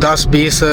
10-20